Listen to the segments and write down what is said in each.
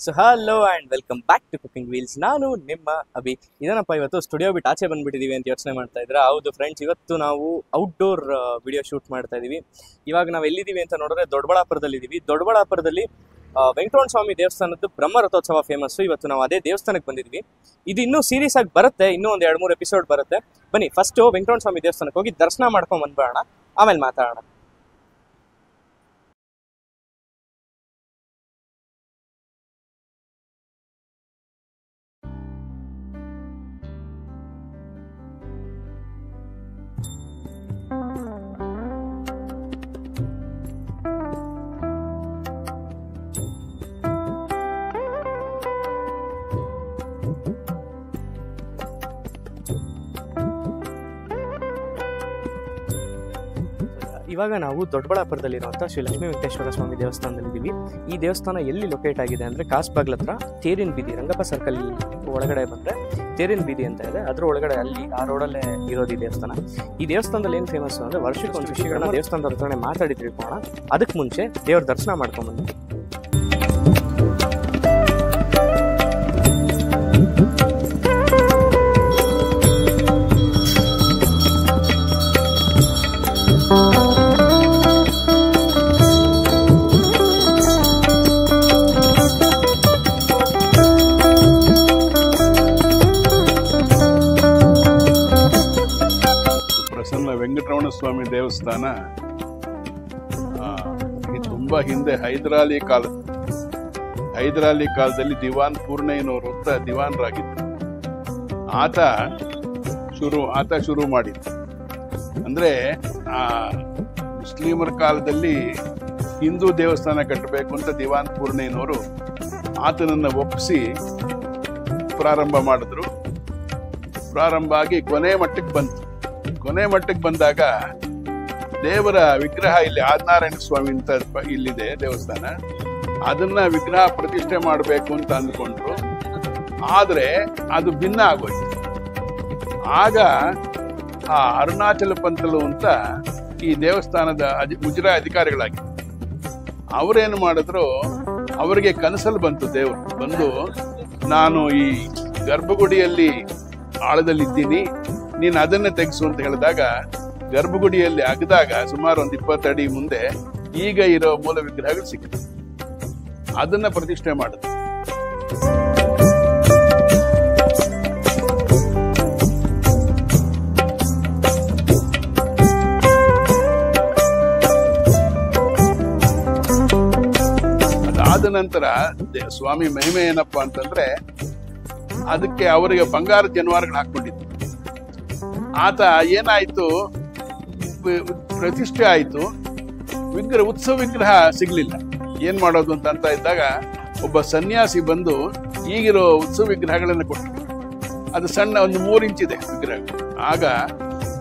So hello and welcome back to cooking wheels. ನಾನು ನಿಮ್ಮ ಅಭಿ. ಇದೇನಪ್ಪ ಇವತ್ತು ಸ್ಟುಡಿಯೋ ಬಿಟ್ಟು ಆಚೆ ಬಂದುಬಿಟ್ಟಿದ್ದೀವಿ ಅಂತ ಯೋಚನೆ ಮಾಡ್ತಾ ಇದ್ರೆ, ಹೌದು ಫ್ರೆಂಡ್ಸ್, ಇವತ್ತು ನಾವು ಔಟ್ಡೋರ್ ವಿಡಿಯೋ ಶೂಟ್ ಮಾಡ್ತಾ ಇದ್ದೀವಿ. ಇವಾಗ ನಾವು ಎಲ್ಲಿದ್ದೀವಿ ಅಂತ ನೋಡಿದ್ರೆ ದೊಡ್ಡಬಳ್ಳಾಪುರದಲ್ಲಿದ್ದೀವಿ. ದೊಡ್ಡಬಳ್ಳಾಪುರದಲ್ಲಿ ವೆಂಕಟರಮಣ ಸ್ವಾಮಿ ದೇವಸ್ಥಾನದ್ದು ಬ್ರಹ್ಮ ರಥೋತ್ಸವ ಫೇಮಸ್ಸು. ಇವತ್ತು ನಾವು ಅದೇ ದೇವಸ್ಥಾನಕ್ಕೆ ಬಂದಿದ್ವಿ. ಇದು ಇನ್ನೂ ಸೀರೀಸ್ ಆಗಿ ಬರುತ್ತೆ, ಇನ್ನೂ ಒಂದು 2-3 ಎಪಿಸೋಡ್ ಬರುತ್ತೆ. ಬನ್ನಿ ಫಸ್ಟು ವೆಂಕಟರಮಣ ಸ್ವಾಮಿ ದೇವಸ್ಥಾನಕ್ಕೆ ಹೋಗಿ ದರ್ಶನ ಮಾಡ್ಕೊಂಡು ಬಂದ್ಬಿಡೋಣ, ಆಮೇಲೆ ಮಾತಾಡೋಣ. ಇವಾಗ ನಾವು ದೊಡ್ಡಬಳ್ಳಾಪುರದಲ್ಲಿರುವಂಥ ಶ್ರೀ ಲಕ್ಷ್ಮೀ ವೆಂಕಟೇಶ್ವರ ಸ್ವಾಮಿ ದೇವಸ್ಥಾನದಲ್ಲಿದ್ದೀವಿ. ಈ ದೇವಸ್ಥಾನ ಎಲ್ಲಿ ಲೊಕೇಟ್ ಆಗಿದೆ ಅಂದರೆ ಕಾಸ್ಬಾಗ್ಲ ಹತ್ರ ತೇರಿನ ಬೀದಿ, ರಂಗಪ್ಪ ಸರ್ಕಲ್ ಒಳಗಡೆ ಬಂದರೆ ತೇರಿನ ಬೀದಿ ಅಂತ ಇದೆ, ಅದ್ರ ಒಳಗಡೆ ಅಲ್ಲಿ ಆ ರೋಡಲ್ಲೇ ಇರೋದು ಈ ದೇವಸ್ಥಾನ. ಈ ದೇವಸ್ಥಾನದಲ್ಲಿ ಏನು ಫೇಮಸ್ ಅಂದರೆ ವರ್ಷಕ್ಕೊಂದು ವಿಷಯಗಳನ್ನ ದೇವಸ್ಥಾನದ ಹತ್ರನೇ ಮಾತಾಡಿ ತಿಳ್ಕೊಳ್ಳೋಣ. ಅದಕ್ಕೆ ಮುಂಚೆ ದೇವ್ರ ದರ್ಶನ ಮಾಡ್ಕೊಂಡ್ಬಂದು ವೆಂಕಟರಮಣ ಸ್ವಾಮಿ ದೇವಸ್ಥಾನ ತುಂಬಾ ಹಿಂದೆ ಹೈದರಾಲಿ ಕಾಲದಲ್ಲಿ ದಿವಾನ್ ಪೂರ್ಣಯ್ಯನವರು ಅಂತ ದಿವಾನರಾಗಿದ್ದರು. ಆತ ಶುರು ಮಾಡಿದ್ದು. ಅಂದ್ರೆ ಮುಸ್ಲಿಮರ ಕಾಲದಲ್ಲಿ ಹಿಂದೂ ದೇವಸ್ಥಾನ ಕಟ್ಟಬೇಕು ಅಂತ ದಿವಾನ್ ಪೂರ್ಣಯ್ಯನವರು ಆತನನ್ನ ಒಪ್ಪಿಸಿ ಪ್ರಾರಂಭ ಮಾಡಿದ್ರು. ಪ್ರಾರಂಭ ಆಗಿ ಕೊನೆ ಮಟ್ಟಕ್ಕೆ ಬಂದಾಗ ದೇವರ ವಿಗ್ರಹ ಇಲ್ಲಿ ಆದಿನಾರಾಯಣ ಸ್ವಾಮಿ ಅಂತ ಇಲ್ಲಿದೆ ದೇವಸ್ಥಾನ, ಅದನ್ನ ವಿಗ್ರಹ ಪ್ರತಿಷ್ಠೆ ಮಾಡಬೇಕು ಅಂತ ಅಂದ್ಕೊಂಡ್ರು. ಆದ್ರೆ ಅದು ಭಿನ್ನ ಆಗೋಯ್ತು. ಆಗ ಆ ಅರುಣಾಚಲ ಪಂಥಲು ಅಂತ ಈ ದೇವಸ್ಥಾನದ ಮುಜರಾಯಿ ಅಧಿಕಾರಿಗಳಾಗಿದ್ರು. ಅವರೇನು ಮಾಡಿದ್ರು, ಅವರಿಗೆ ಕನಸಲ್ಲಿ ಬಂತು ದೇವರು ಬಂದು, ನಾನು ಈ ಗರ್ಭಗುಡಿಯಲ್ಲಿ ಆಳದಲ್ಲಿದ್ದೀನಿ, ನೀನು ಅದನ್ನೇ ತೆಗೆಸು ಅಂತ ಹೇಳಿದಾಗ ಗರ್ಭಗುಡಿಯಲ್ಲಿ ಅಗದಾಗ ಸುಮಾರು ಒಂದು 20 ಅಡಿ ಮುಂದೆ ಈಗ ಇರೋ ಮೂಲ ವಿಗ್ರಹಗಳು ಸಿಕ್ಕಿತು. ಅದನ್ನ ಪ್ರತಿಷ್ಠೆ ಮಾಡಿದ್ರು. ಅದಾದ ನಂತರ ಸ್ವಾಮಿ ಮಹಿಮೆ ಏನಪ್ಪಾ ಅಂತಂದ್ರೆ, ಅದಕ್ಕೆ ಅವರಿಗೆ ಬಂಗಾರ ಜನವಾರಗಳು ಹಾಕೊಂಡಿದ್ರು. ಆತ ಏನಾಯ್ತು, ಪ್ರತಿಷ್ಠೆ ಆಯ್ತು, ಉತ್ಸವ ವಿಗ್ರಹ ಸಿಗ್ಲಿಲ್ಲ, ಏನ್ ಮಾಡೋದು ಅಂತ ಇದ್ದಾಗ ಒಬ್ಬ ಸನ್ಯಾಸಿ ಬಂದು ಈಗಿರೋ ಉತ್ಸವ ವಿಗ್ರಹಗಳನ್ನು ಕೊಟ್ಟರು. ಅದು ಸಣ್ಣ ಒಂದು 3 ಇಂಚಿದೆ ವಿಗ್ರಹ. ಆಗ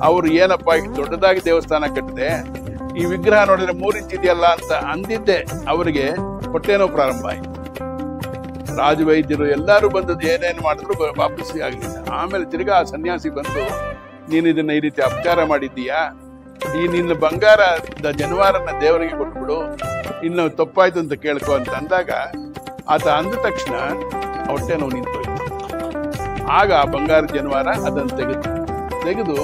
ಅವರು ಏನಪ್ಪ ದೊಡ್ಡದಾಗಿ ದೇವಸ್ಥಾನ ಕಟ್ಟಿದೆ, ಈ ವಿಗ್ರಹ ನೋಡಿದ್ರೆ 3 ಇಂಚ್ ಇದೆಯಲ್ಲ ಅಂತ ಅಂದಿದ್ದೆ ಅವರಿಗೆ ಹೊಟ್ಟೆನೋ ಪ್ರಾರಂಭ ಆಯ್ತು. ರಾಜವೈದ್ಯರು ಎಲ್ಲರೂ ಬಂದದ್ದು ಏನೇನು ಮಾಡಿದ್ರು ವಾಪಸ್ಸಿ ಆಗ್ಲಿಲ್ಲ. ಆಮೇಲೆ ತಿರ್ಗಾ ಆ ಸನ್ಯಾಸಿ ಬಂದು, ನೀನು ಇದನ್ನ ಈ ರೀತಿ ಅಪಚಾರ ಮಾಡಿದ್ದೀಯಾ, ಈ ನಿನ್ನ ಬಂಗಾರದ ಜನವಾರನ್ನ ದೇವರಿಗೆ ಕೊಟ್ಬಿಡು, ಇನ್ನು ತಪ್ಪಾಯ್ತು ಅಂತ ಕೇಳ್ಕೊ ಅಂತ ಅಂದಾಗ ಆತ ಅಂದ ತಕ್ಷಣ ಹೊಟ್ಟೆ ನೋವು ನಿಂತೋಯ್ತು. ಆಗ ಆ ಬಂಗಾರ ಜನವಾರ ಅದನ್ನು ತೆಗೆದು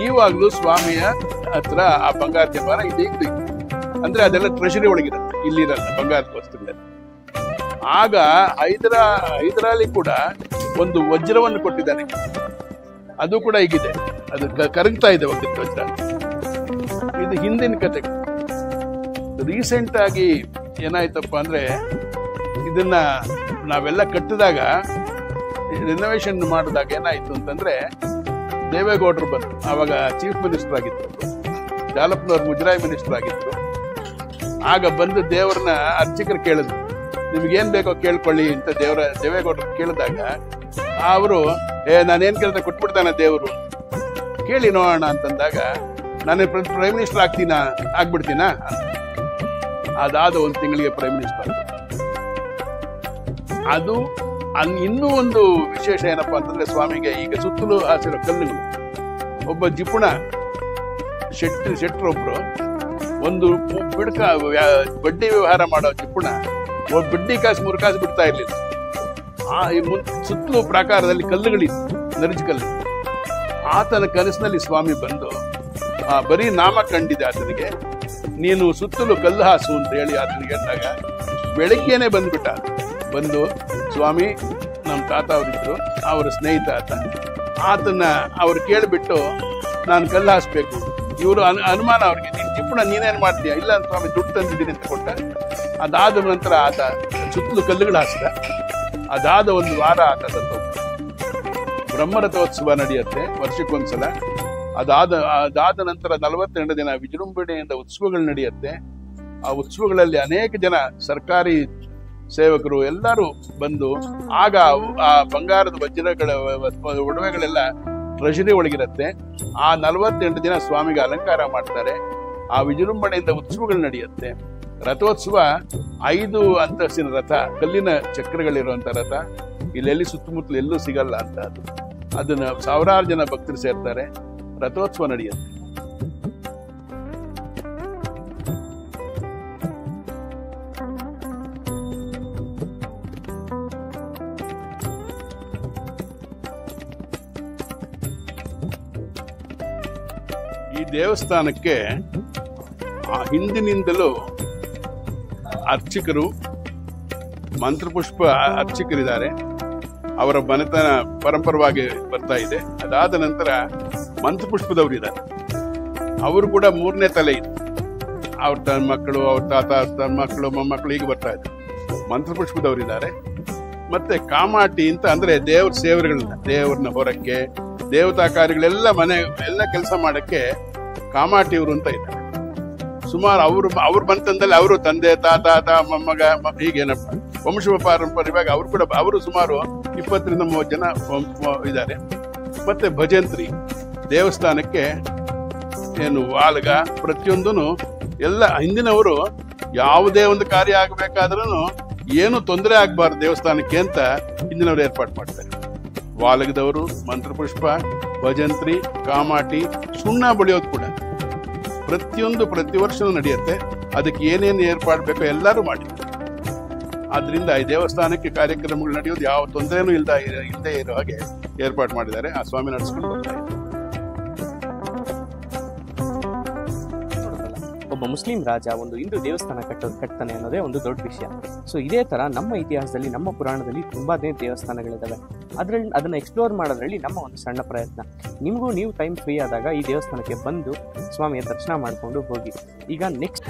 ಈವಾಗ್ಲೂ ಸ್ವಾಮಿಯ ಹತ್ರ ಆ ಬಂಗಾರ ಜನವಾರ ಇದೀಗ ಅಂದ್ರೆ ಅದೆಲ್ಲ ಟ್ರೆಷರಿ ಒಳಗಿರುತ್ತೆ, ಇಲ್ಲಿರಲ್ಲ ಬಂಗಾರದ ವಸ್ತುಗಳಲ್ಲಿ. ಆಗ ಹೈದರಾಲಿ ಕೂಡ ಒಂದು ವಜ್ರವನ್ನು ಕೊಟ್ಟಿದ್ದಾನೆ, ಅದು ಕೂಡ ಈಗಿದೆ, ಅದು ಕರಗ್ತಾ ಇದೆ ಒಂದು ವಜ್ರ. ಇದು ಹಿಂದಿನ ಕತೆ. ರೀಸೆಂಟ್ ಆಗಿ ಏನಾಯ್ತಪ್ಪ ಅಂದ್ರೆ, ಇದನ್ನ ನಾವೆಲ್ಲ ಕಟ್ಟಿದಾಗ ರಿನೋವೇಷನ್ ಮಾಡಿದಾಗ ಏನಾಯ್ತು ಅಂತಂದ್ರೆ, ದೇವೇಗೌಡರು ಬಂದು ಆವಾಗ ಚೀಫ್ ಮಿನಿಸ್ಟರ್ ಆಗಿದ್ರು, ಜಾಲಪ್ಪನವ್ರು ಮುಜರಾಯಿ ಮಿನಿಸ್ಟರ್ ಆಗಿದ್ರು. ಆಗ ಬಂದು ದೇವರನ್ನ ಅರ್ಚಕರು ಕೇಳಿದ್ರು, ನಿಮ್ಗೇನ್ ಬೇಕೋ ಕೇಳ್ಕೊಳ್ಳಿ ಅಂತ ದೇವೇಗೌಡರು ಕೇಳಿದಾಗ ಅವರು ನಾನೇನ್ ಕೇಳಿದ್ರೆ ಕೊಟ್ಬಿಡ್ತಾನ ದೇವರು, ಕೇಳಿ ನೋಡೋಣ ಅಂತಂದಾಗ, ನಾನು ಪ್ರೈಮ್ ಮಿನಿಸ್ಟರ್ ಆಗ್ಬಿಡ್ತೀನಾ? ಅದಾದ 1 ತಿಂಗಳಿಗೆ ಪ್ರೈಮ್ ಮಿನಿಸ್ಟರ್. ಅದು ಇನ್ನೂ ಒಂದು ವಿಶೇಷ ಏನಪ್ಪಾ ಅಂತಂದ್ರೆ, ಸ್ವಾಮಿಗೆ ಈಗ ಸುತ್ತಲೂ ಹಾಸಿರೋ ಕಲ್ಲುಗಳು. ಒಬ್ಬ ಜಿಪುಣ ಶೆಟ್ರೊಬ್ರು ಒಂದು ಬಿಡ್ಕ ಬಡ್ಡಿ ವ್ಯವಹಾರ ಮಾಡೋ ಜಿಪುಣ ಒಂದು ಬಡ್ಡಿ ಕಾಸು 3 ಕಾಸು ಬಿಡ್ತಾ ಇರ್ಲಿಲ್ಲ. ಸುತ್ತಲೂ ಪ್ರಾಕಾರದಲ್ಲಿ ಕಲ್ಲುಗಳಿತ್ತು, ನರಿಜು ಕಲ್ಲು. ಆತನ ಕನಸಿನಲ್ಲಿ ಸ್ವಾಮಿ ಬಂದು ಬರೀ ನಾಮ ಕಂಡಿದೆ ಆತನಿಗೆ, ನೀನು ಸುತ್ತಲೂ ಕಲ್ಲು ಹಾಸು ಅಂತ ಹೇಳಿ ಆತನಿಗೆ ಅಂದಾಗ ಬೆಳಗ್ಗೆನೆ ಬಂದ್ಬಿಟ್ಟ. ಬಂದು ಸ್ವಾಮಿ ನಮ್ಮ ತಾತ ಅವರಿದ್ರು, ಅವರ ಸ್ನೇಹಿತ ಆತನ ಅವ್ರು ಕೇಳಿಬಿಟ್ಟು ನಾನು ಕಲ್ಲು ಹಾಸ್ಬೇಕು. ಇವರು ಅನುಮಾನ ಅವ್ರಿಗೆ, ನೀನು ಟಿಪ್ಪಣ ನೀನೇನು ಮಾಡ್ತೀಯ? ಇಲ್ಲ ಸ್ವಾಮಿ ದುಡ್ಡು ತಂದಿದ್ದೀನಿ ಅಂತ ಕೊಟ್ಟ. ಅದಾದ ನಂತರ ಆತ ಸುತ್ತಲೂ ಕಲ್ಲುಗಳು ಹಾಸಿದ. ಅದಾದ 1 ವಾರ ಆತ ಸತ್ತು. ಬ್ರಹ್ಮರಥೋತ್ಸವ ನಡೆಯುತ್ತೆ ವರ್ಷಕ್ಕೊಂದ್ಸಲ. ಅದಾದ ನಂತರ 42 ದಿನ ವಿಜೃಂಭಣೆಯಿಂದ ಉತ್ಸವಗಳು ನಡೆಯುತ್ತೆ. ಆ ಉತ್ಸವಗಳಲ್ಲಿ ಅನೇಕ ಜನ ಸರ್ಕಾರಿ ಸೇವಕರು ಎಲ್ಲರೂ ಬಂದು, ಆಗ ಆ ಬಂಗಾರದ ವಜ್ರಗಳ ಒಡವೆಗಳೆಲ್ಲ ಟ್ರೆಷರಿ ಒಳಗಿರುತ್ತೆ. ಆ 48 ದಿನ ಸ್ವಾಮಿಗೆ ಅಲಂಕಾರ ಮಾಡ್ತಾರೆ. ಆ ವಿಜೃಂಭಣೆಯಿಂದ ಉತ್ಸವಗಳು ನಡೆಯುತ್ತೆ. ರಥೋತ್ಸವ 5 ಅಂತಸ್ತಿನ ರಥ, ಕಲ್ಲಿನ ಚಕ್ರಗಳಿರುವಂತ ರಥ, ಇಲ್ಲೆಲ್ಲಿ ಸುತ್ತಮುತ್ತಲು ಎಲ್ಲೂ ಸಿಗಲ್ಲ ಅಂತ. ಅದನ್ನ ಸಾವಿರಾರು ಜನ ಭಕ್ತರು ಸೇರ್ತಾರೆ. ರಥೋತ್ಸವ ನಡೆಯುತ್ತೆ. ಈ ದೇವಸ್ಥಾನಕ್ಕೆ ಹಿಂದಿನಿಂದಲೂ ಅರ್ಚಕರು, ಮಂತ್ರಪುಷ್ಪ ಅರ್ಚಕರಿದ್ದಾರೆ. ಅವರ ಮನೆತನ ಪರಂಪರವಾಗಿ ಬರ್ತಾ ಇದೆ. ಅದಾದ ನಂತರ ಮಂತ್ರಪುಷ್ಪದವರಿದ್ದಾರೆ. ಅವರು ಕೂಡ 3ನೇ ತಲೆ ಇದೆ. ಅವ್ರ ತನ್ನ ಮಕ್ಕಳು, ಅವ್ರ ತಾತ ತನ್ನ ಮಕ್ಕಳು, ಮೊಮ್ಮಕ್ಕಳು ಹೀಗೆ ಬರ್ತಾ ಇದ್ದಾರೆ. ಮಂತ್ರಪುಷ್ಪದವರಿದ್ದಾರೆ. ಮತ್ತೆ ಕಾಮಾಟಿ ಅಂತ ಅಂದ್ರೆ ದೇವ್ರ ಸೇವರಿಗಳನ್ನ, ದೇವ್ರನ್ನ ಹೊರಕ್ಕೆ, ದೇವತಾ ಕಾರ್ಯಗಳೆಲ್ಲ ಎಲ್ಲ ಕೆಲಸ ಮಾಡಕ್ಕೆ ಕಾಮಾಟಿಯವರು ಅಂತ ಇದ್ದಾರೆ. ಸುಮಾರು ಅವ್ರ ಬಂತಂದಲ್ಲಿ ಅವರು ತಂದೆ, ತಾತ, ಮೊಮ್ಮಗ ಹೀಗೇನಪ್ಪ ವಂಶ ಪಾರಂಪರ್ಯವಾಗಿ ಅವರು ಸುಮಾರು 20 ರಿಂದ 30 ಜನ ಇದ್ದಾರೆ. ಮತ್ತೆ ಭಜಂತ್ರಿ, ದೇವಸ್ಥಾನಕ್ಕೆ ಏನು ವಾಲ್ಗ ಪ್ರತಿಯೊಂದೂ ಎಲ್ಲ ಹಿಂದಿನವರು ಯಾವುದೇ ಒಂದು ಕಾರ್ಯ ಆಗಬೇಕಾದ್ರೂ ಏನು ತೊಂದರೆ ಆಗಬಾರ್ದು ದೇವಸ್ಥಾನಕ್ಕೆ ಅಂತ ಹಿಂದಿನವರು ಏರ್ಪಾಡು ಮಾಡ್ತಾರೆ. ವಾಲಗದವರು, ಮಂತ್ರಪುಷ್ಪ, ಭಜಂತ್ರಿ, ಕಾಮಾಟಿ, ಸುಣ್ಣ ಬಳಿಯೋದು ಕೂಡ ಪ್ರತಿ ವರ್ಷನೂ ನಡೆಯುತ್ತೆ. ಅದಕ್ಕೆ ಏನೇನು ಏರ್ಪಾಡು ಬೇಕೋ ಎಲ್ಲರೂ ಮಾಡಿದ್ದಾರೆ. ಆದ್ರಿಂದ ಈ ದೇವಸ್ಥಾನಕ್ಕೆ ಕಾರ್ಯಕ್ರಮಗಳು ನಡೆಯೋದು ಯಾವ ತೊಂದರೆನೂ ಇಲ್ಲದೆ ಇರೋ ಹಾಗೆ ಏರ್ಪಾಡು ಮಾಡಿದ್ದಾರೆ. ಆ ಸ್ವಾಮಿ ನಡೆಸ್ಕೊಂಡು ಬರ್ತಾ ಇದ್ದಾರೆ. ಒಬ್ಬ ಮುಸ್ಲಿಂ ರಾಜ ಒಂದು ಹಿಂದೂ ದೇವಸ್ಥಾನ ಕಟ್ತಾನೆ ಅನ್ನೋದೇ ಒಂದು ದೊಡ್ಡ ವಿಷಯ. ಸೊ ಇದೇ ತರ ನಮ್ಮ ಇತಿಹಾಸದಲ್ಲಿ, ನಮ್ಮ ಪುರಾಣದಲ್ಲಿ ತುಂಬಾನೇ ದೇವಸ್ಥಾನಗಳಿದ್ದಾವೆ. ಅದನ್ನ ಎಕ್ಸ್ಪ್ಲೋರ್ ಮಾಡೋದ್ರಲ್ಲಿ ನಮ್ಮ ಒಂದು ಸಣ್ಣ ಪ್ರಯತ್ನ. ನಿಮಗೂ ನೀವು ಟೈಮ್ ಫ್ರೀ ಆದಾಗ ಈ ದೇವಸ್ಥಾನಕ್ಕೆ ಬಂದು ಸ್ವಾಮಿಯ ದರ್ಶನ ಮಾಡಿಕೊಂಡು ಹೋಗಿ. ಈಗ ನೆಕ್ಸ್ಟ್